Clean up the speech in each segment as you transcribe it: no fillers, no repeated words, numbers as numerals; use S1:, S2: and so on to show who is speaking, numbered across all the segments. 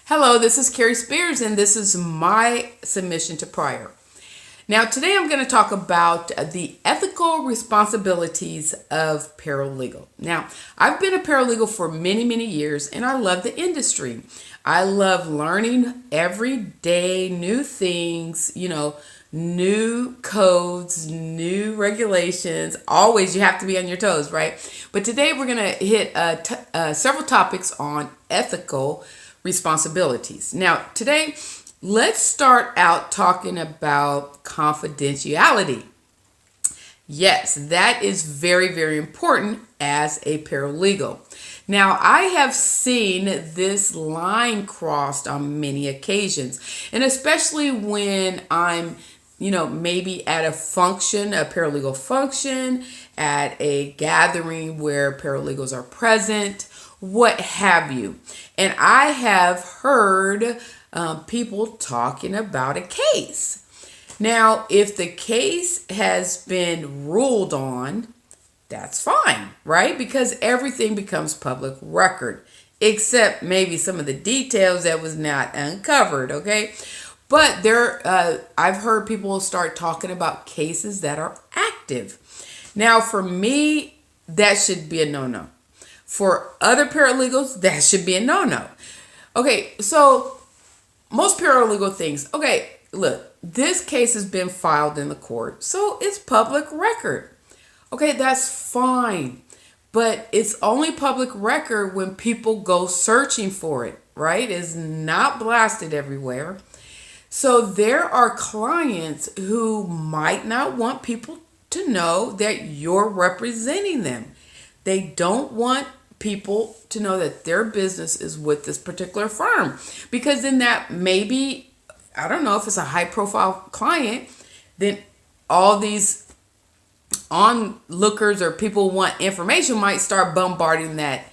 S1: Hello, this is Carrie Spears, and this is my submission to prior. Now, today I'm going to talk about the ethical responsibilities of paralegal. Now, I've been a paralegal for many, many years, and I love the industry. I love learning every day new things, new codes, new regulations. Always, you have to be on your toes, right? But today we're going to hit several topics on ethical responsibilities. Now, today, let's start out talking about confidentiality. Yes, that is very, very important as a paralegal. Now, I have seen this line crossed on many occasions, and especially when I'm maybe at a function, a paralegal function, at a gathering where paralegals are present, what have you. And I have heard people talking about a case. Now, if the case has been ruled on, that's fine, right? Because everything becomes public record, except maybe some of the details that was not uncovered, okay? But I've heard people start talking about cases that are active. Now, for me, that should be a no-no. For other paralegals, that should be a no-no. Okay, so most paralegal things, okay, look, this case has been filed in the court, so it's public record. Okay, that's fine. But it's only public record when people go searching for it, right? It's not blasted everywhere. So there are clients who might not want people to know that you're representing them. They don't want people to know that their business is with this particular firm, because then that maybe, I don't know, if it's a high profile client, then all these onlookers or people who want information might start bombarding that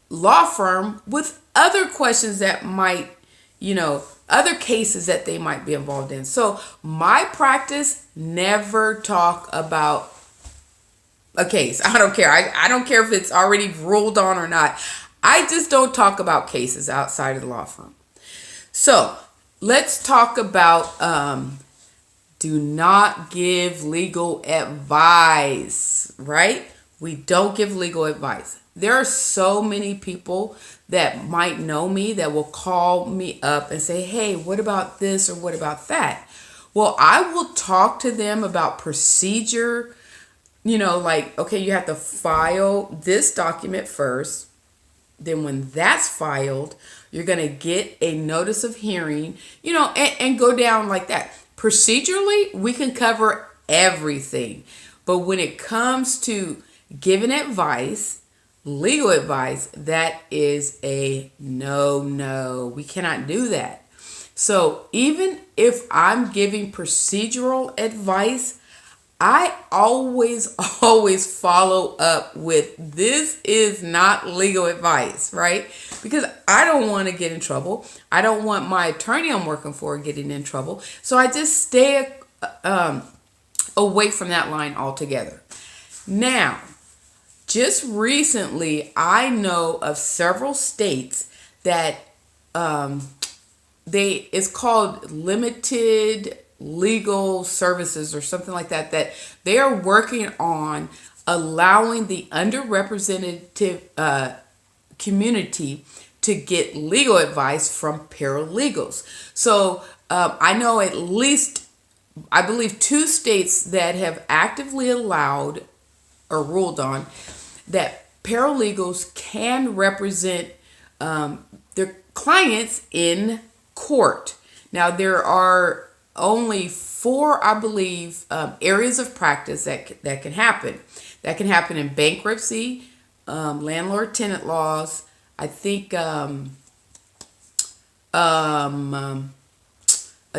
S1: law firm with other questions that might, other cases that they might be involved in. So my practice, never talk about a case. I don't care. I don't care if it's already ruled on or not. I just don't talk about cases outside of the law firm. So let's talk about do not give legal advice, right? We don't give legal advice. There are so many people that might know me that will call me up and say, hey, what about this or what about that? Well, I will talk to them about procedure. Like, okay, you have to file this document first. Then when that's filed, you're going to get a notice of hearing, and go down like that. Procedurally, we can cover everything. But when it comes to giving advice, legal advice, that is a no. We cannot do that. So even if I'm giving procedural advice, I always follow up with, this is not legal advice, right? Because I don't want to get in trouble. I don't want my attorney I'm working for getting in trouble. So I just stay away from that line altogether. Now, just recently, I know of several states that it's called limited legal services or something like that, that they are working on allowing the underrepresented community to get legal advice from paralegals. So I know at least, I believe, 2 states that have actively allowed or ruled on that paralegals can represent their clients in court. Now, there are only 4, I believe, areas of practice that can happen. That can happen in bankruptcy, landlord-tenant laws, I think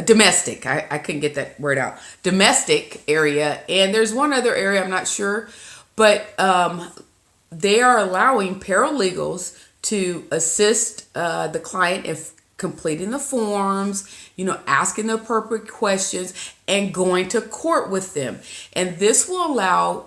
S1: domestic. I couldn't get that word out. Domestic area. And there's one other area, I'm not sure. But they are allowing paralegals to assist the client if completing the forms, asking the appropriate questions, and going to court with them. And this will allow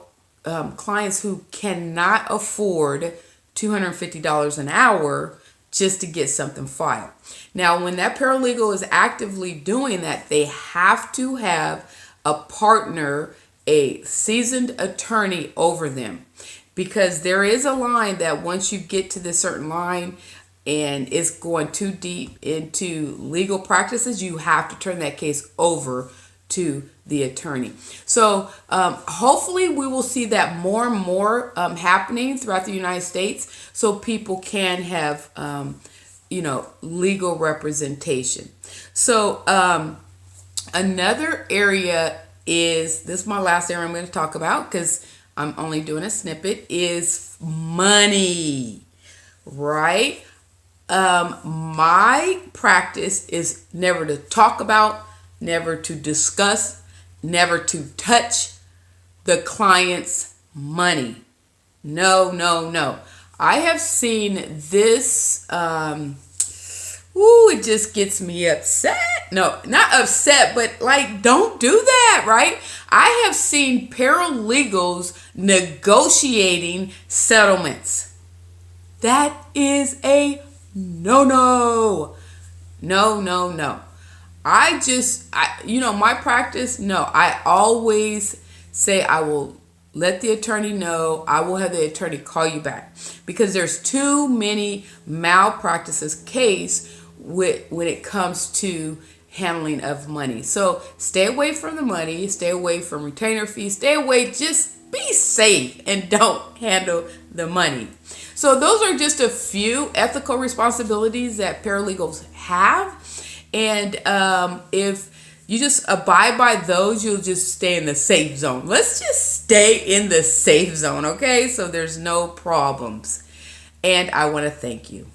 S1: clients who cannot afford $250 an hour just to get something filed. Now, when that paralegal is actively doing that, they have to have a partner, a seasoned attorney over them, because there is a line that once you get to this certain line and it's going too deep into legal practices, you have to turn that case over to the attorney. So hopefully we will see that more and more happening throughout the United States, so people can have legal representation. So another area is, this is my last area I'm going to talk about because I'm only doing a snippet, is money, right? My practice is never to talk about, never to discuss, never to touch the client's money. No, no, no. I have seen this, it just gets me upset. No, not upset, but like, don't do that, right? I have seen paralegals negotiating settlements. That is a no. No, no, no. My practice, no, I always say I will let the attorney know. I will have the attorney call you back, because there's too many malpractices case when it comes to handling of money. So stay away from the money, stay away from retainer fees, stay away, just be safe and don't handle the money. So those are just a few ethical responsibilities that paralegals have. And if you just abide by those, you'll just stay in the safe zone. Let's just stay in the safe zone, okay? So there's no problems. And I want to thank you.